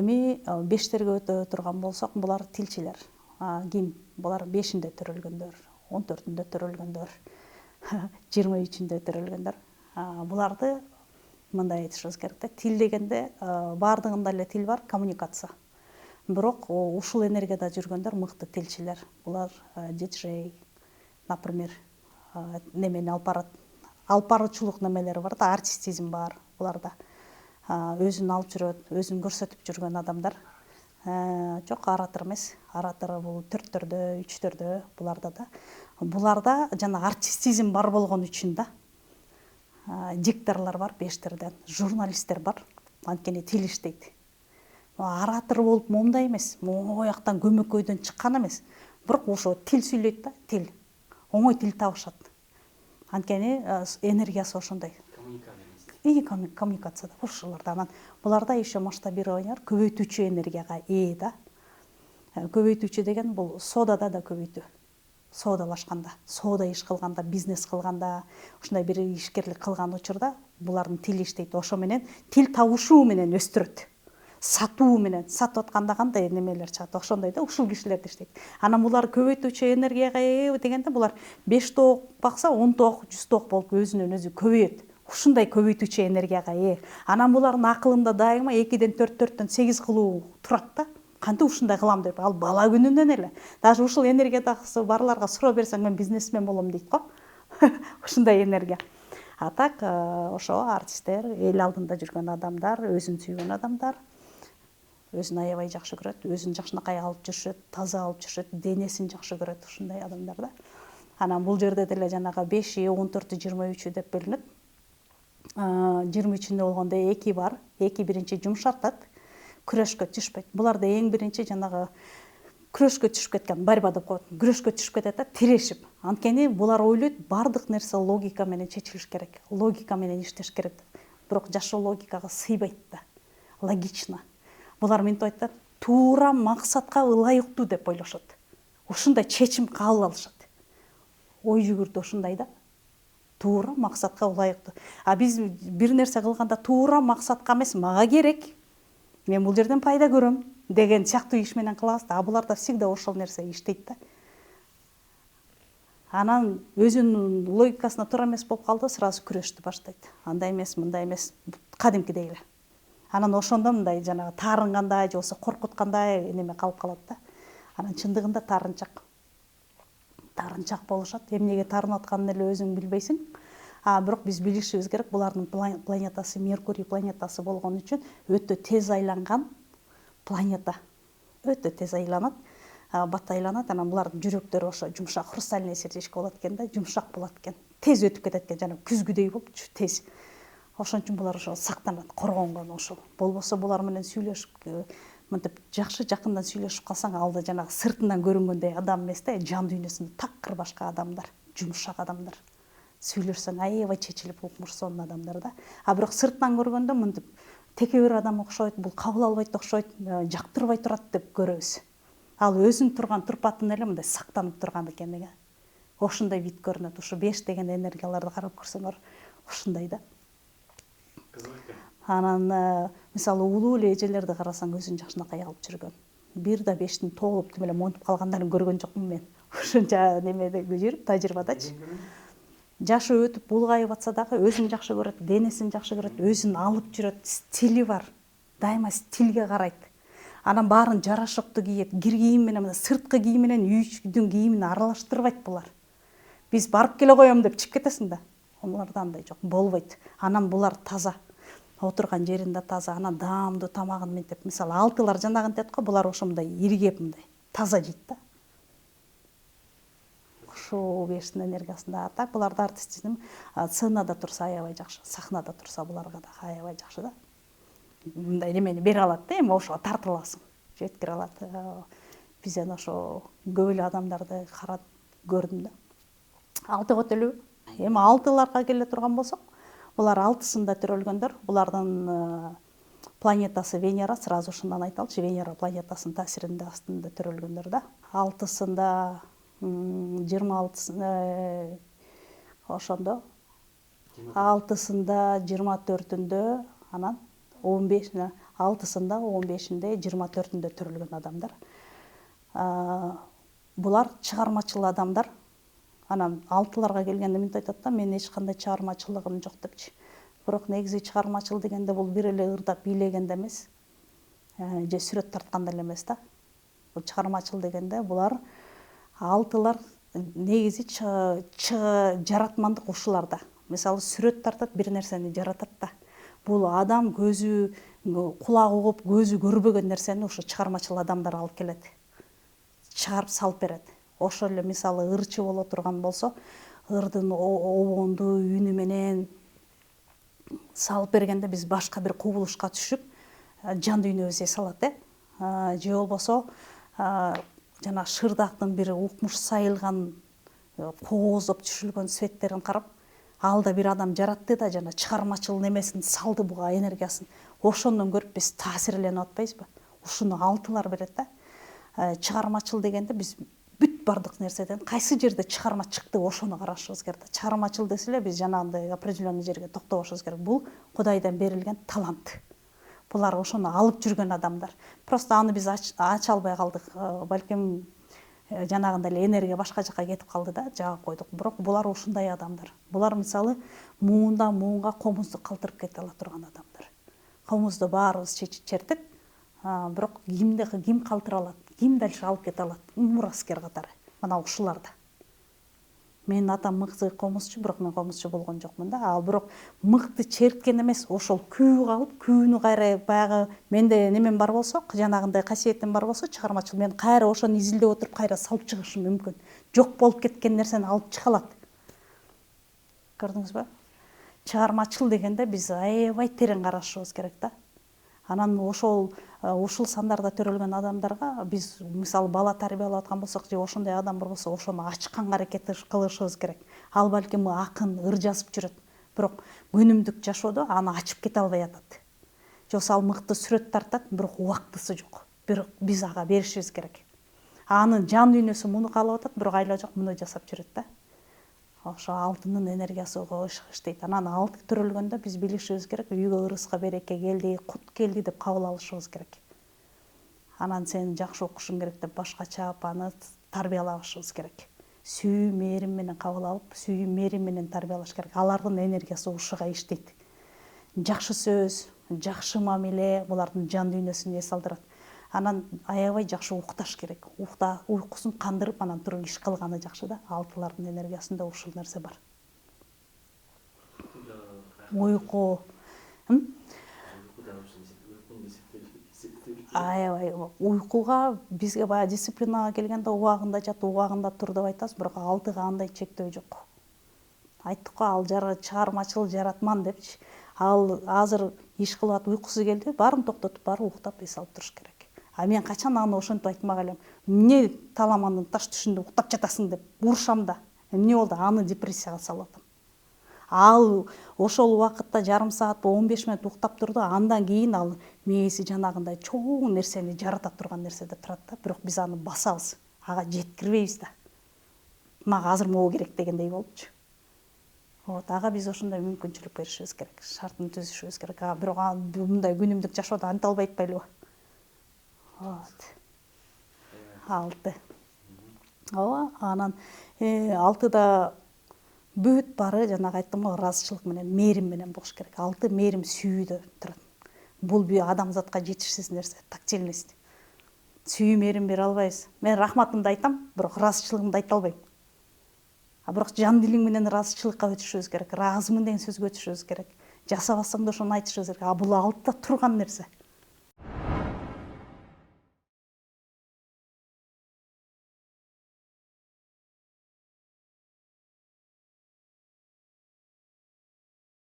Эми бештерге өтө турган болсок, булар тилчилер. Ким? Булар 5-inde төрөлгөндөр, 14-ünde төрөлгөндөр, 23-ünde төрөлгөндөр. Буларды мындай айтышыбыз керек да. Тил дегенде баардыгында эле тил бар, коммуникация. Бирок ушул энергияда жүргөндөр мыкты тилчилер. Булар диджей, например, немени алып барат. Алып баруучулук немелери бар да, артистизм бар буларда. Өзүн алып жүрөт, өзүн көрсөтүп жүргөн адамдар. Жок, оратор эмес. Оратор бул 4-төрдө, 3-төрдө буларда да. Буларда жана артистизм бар болгон үчүн да. Дикторлор бар 5-терден, журналисттер бар. Анткени тил иштейт. Оратор болуп момундай эмес, могу жактан көмөкөйдөн чыккан эмес. Бирок ошо тил сүйлөйт да, тил. Оңой тил табышат. Анткени энергиясы ошондой. Коммуникацияда ушуларда. Анан буларда еще масштабирование бар, көбөйтүүчү энергияга ээ да. Көбөйтүүчү деген бул содада да көбөйтүү. Соодалашканда, соода иш кылганда, бизнес кылганда, ушундай бир ишкерлик кылган учурда булардын тили иштейт. Ошо менен тил табышуу менен өстүрөт. Сатуу менен сатып атканда кандай немелер чыгат, ошондой да, ушул кишилерди иштейт. Анан булар көбөйтүүчү энергияга ээ дегенде булар 5 тоок бакса 10 тоок, 100 тоок болуп өзүнөн өзү көбөйөт. Ушундай көбөйтүүчү энергияга ээ. Анан булардын акылында дайыма 2-ден 4, 4-төн 8 кылуу турат да. Кантип ушундай кылам деп, ал бала күнүнөн эле. Даже ушул энергиядагы барларга суроо берсең, мен бизнесмен болом дейт го. Ушундай энергия. А так ошо артисттер, эл алдында жүргөн адамдар, өзүн сүйгөн адамдар, өзүн аябай жакшы көрөт, өзүн жакшынакай алып жүрүшөт, таза алып жүрүшөт, денесин жакшы көрөт ушундай адамдар да. Анан бул жерде деле жанагы 5, 14, 23 деп бөлүнөт. 23-ünde болгондо 2 бар. 2 биринчи жумшартат, күрөшкө түшпөйт. Буларда эң биринчи жанагы күрөшкө түшүп кеткен, борьба деп коет. Күрөшкө түшүп кетет да, тирешип. Анткени булар ойлойт, бардык нерсе логика менен чечилиш керек. Логика менен иштеш керек. Бирок жашоо логикага сыйбайт да. Логично. Булар мынтип айтат, туура максатка ылайыктуу деп ойлошот. Ушундай чечим кабыл алышат. Ой жүгүртү ушундай да. Туура максатка ылайыктуу. Биз бир нерсе кылганда туура максатка эмес, мага керек, мен бул жерден пайда көрөм деген сыяктуу иш менен кылабыз да. Буларда всегда ошол нерсе иштейт да. Анан өзүнүн логикасына туура эмес болуп калды, сразу күрөштү баштайт. Андай эмес, мындай эмес, кадимкидей эле. Анан ошондо мындай жанагы таарынгандай, же болбосо коркуткандай неме калып калат да. Анан чындыгында таарынчак болушат. Эмнеге таарынып атканын эле өзүң билбейсиң. Бирок биз билишибиз керек, булардын планетасы Меркурий планетасы болгон үчүн өтө тез айланган планета. Өтө тез айланат, бат айланат. Анан булардын жүрөктөрү ошо жумшак, хрустальный сердечко болот экен да, жумшак болот экен. Тез өтүп кетет экен, жана күзгүдөй болуп тез. Ошон үчүн булар ошо сактанат, коргонгон ошол. Болбосо булар менен сүйлөшүп, мынтип жакшы жакындан сүйлөшүп калсаң, алда жанагы сыртынан көрүнгөндөй адам эмес да, жан дүйнөсүндө такыр башка адамдар, жумшак адамдар. Сүйлөшсөң аябай чечилип укмушсон адамдар да. Бирок сыртынан көргөндө мынтип текебер адам окшойт, бул кабыл албайт окшойт, жактырбай турат деп көрөбүз. Ал өзүн турган турпатын эле мындай сактанып турган экен деген. Ошондой вид көрүнөт. Ушу 5 деген энергияларды карап көрсөңөр, ушундай да. Анан мисалы улуу эле эжелерди карасаң, өзүн жакшынакай алып жүргөн. 1 да 5тин толуп тим эле монтуп калгандарын көргөн жокмун мен. Ушунча немеде жүрүп, тажрыйбадачы. Жашы өтүп булгайып атса дагы өзүн жакшы көрөт, денесин жакшы көрөт, өзүн алып жүрөт, стили бар. Дайыма стилге карайт. Анан баарын жарашыктуу кийет, кир кийим менен, сырткы кийим менен үйдүн кийимин аралаштырбайт булар. Биз барып келе коем деп чыгып кетесиң да. Оларда андай жок, болбойт. Анан булар таза. Отурган жеринде таза, анан даамдуу тамагын мынтип, мисалы алтылар жанагы дейт го, булар ошондой иргеп мындай таза жейт да. Ошо 5тин энергиясында. Так буларда артистизм сценада турса аябай жакшы, сахнада турса буларга да аябай жакшы да. Мындай немени бере алат да, эми ошого тартыласың, жеткире алат. Бизден ошо көп эле адамдарды карап көрдүм да. 6 көтөлүү. Эми 6ларга келе турган болсок, булар 6-сында төрөлгөндөр. Булардын планетасы Венера, сразу ушундан айталычы, Венера планетасынын таасиринде астында төрөлгөндөр да. 6-сында 26-сында ошондо, 6-сында 24-үндө, анан 15 6-сында, 15-inde, 24-інде төрөлгөн адамдар. Булар чыгармачыл адамдар. Анан 6-ларга келгенде мынтип айтат да, мен эч кандай чыгармачылыгым жок депчи. Бирок негизи чыгармачыл дегенде бул бир эле ырдап бийлегенде эмес, же сүрөт тартканда эле эмес да. Бул чыгармачыл дегенде булар 6-лар негизи жаратмандык ушуларда. Мисалы сүрөт тартат, бир нерсени жаратат да. Бул адам көзү, кулагы угуп, көзү көрбөгөн нерсени ушу чыгармачыл адамдар алып келет. Чыгарып салып берет. Ошол эле мисалы ырчы боло турган болсо, ырдын обонду үнү менен салып бергенде биз башка бир кубулушка түшүп, жан дүйнөбүз эс алат, же болбосо жана шырдактын бир укмуш сайылган, кооздоп түшүлгөн светтерин карап, алда бир адам жаратты да, жана чыгармачыл немесин салды буга энергиясын. Ошондон көрүп биз таасирленип атпайбызбы? Ушуну 6-лар берет да. Чыгармачыл дегенде биз бүт бардык нерседен кайсы жерде чыгарма чыкты ошону карашыбыз керек да. Чыгармачыл десе эле биз жанагындай определенный жерге токтобошубуз керек. Бул Кудайдан берилген талант. Булар ошону алып жүргөн адамдар. Просто аны биз ача албай калдык. Балким жанагындай эле энергия башка жака кетип калды да, жагып койдук. Бирок булар ушундай адамдар. Булар мисалы муунга комузду калтырып кете ала турган адамдар. Комузду баарыбыз чертип, бирок ким калтыра алат, ким дальше алып кете алат? Мураскер катары. Мына ушуларда. Менин атам мыкты комузчу, бирок мен комузчу болгон жокмун да. Ал бирок мыкты черткен эмес, ошол күү калып, күүнү кайра баягы менде немем бар болсо, жанагындай касиетим бар болсо, чыгармачыл мен кайра ошону изилдеп отуруп кайра салып чыгышым мүмкүн. Жок болуп кеткен нерсени алып чыга алат. Көрдүңүзбү? Чыгармачыл дегенде биз аябай терең карашыбыз керек да. Анан ушул сандарда төрөлгөн адамдарга биз мисалы бала тарбиялап аткан болсок, же ошондой адам бар болсо, ошону ачканга аракет кылышыбыз керек. Ал балким акын, ыр жазып жүрөт, бирок күнүмдүк жашоодо аны ачып кете албай атат. Же болбосо ал мыкты сүрөт тартат, бирок убактысы жок. Бирок биз ага беришибиз керек. Анын жан дүйнөсү муну каалап атат, бирок айла жок муну жасап жүрөт да. Ошо 6-нын энергиясы иштейт. Анан 6 төрөлгөндө биз билишибиз керек, үйгө ырыска береке келди, кут келди деп кабыл алышыбыз керек. Анан сен жакшы окушуң керек деп башкача аны тарбиялашыбыз керек. Сүйүү, мээрим менен кабыл алып, сүйүү, мээрим менен тарбиялаш керек. Алардын энергиясы ушуга иштейт. Жакшы сөз, жакшы мамиле булардын жан дүйнөсүн эс алдырат. Анан аябай жакшы укташ керек. Уйкусун кандырып, анан туруп иш кылганы жакшы да. 6-лардын энергиясында ушул нерсе бар. Уйку. Аябай уйкуга бизге баягы дисциплинага келгенде убагында жат, убагында тур деп айтабыз, бирок 6-га андай чектөө жок. Айттык го, ал чыгармачыл жаратман депчи. Ал азыр иш кылып атып уйкусу келди, баарын токтотуп, баары уктап эс алып туруш керек. Мен качан аны ошентип айтмак элем. Эмне таламандын таш түшүндө уктап жатасың деп урушам да. Эмне болду? Аны депрессияга салып атам. Ал ошол убакытта жарым саат, 15 мүнөт уктап турду, андан кийин ал мээси жанагындай чоң нерсени жарата турган нерседе турат да. Бирок биз аны басабыз, ага жеткирбейбиз да. Мага азыр могу керек дегендей болупчу. Ага биз ошондой мүмкүнчүлүк беришибиз керек, шартын түзүшүбүз керек. Бирок мындай күнүмдүк жашоодо анта албай атпайлыбы? 6. Ооба, анан 6-да бүт баары жанагы айттым го, ыраазычылык менен, мээрим менен болуш керек. 6 мээрим сүйүүдө турат. Бул адамзатка жетишсиз нерсе, тактильность. Сүйүү, мээрим бере албайбыз. Мен рахматымды айтам, бирок ыраазычылыгымды айта албайм. Бирок жан дилиң менен ыраазычылыкка өтүшүбүз керек, ыраазымын деген сөзгө өтүшүбүз керек. Жасабасаң да ошону айтышыбыз керек. Бул 6-да турган нерсе.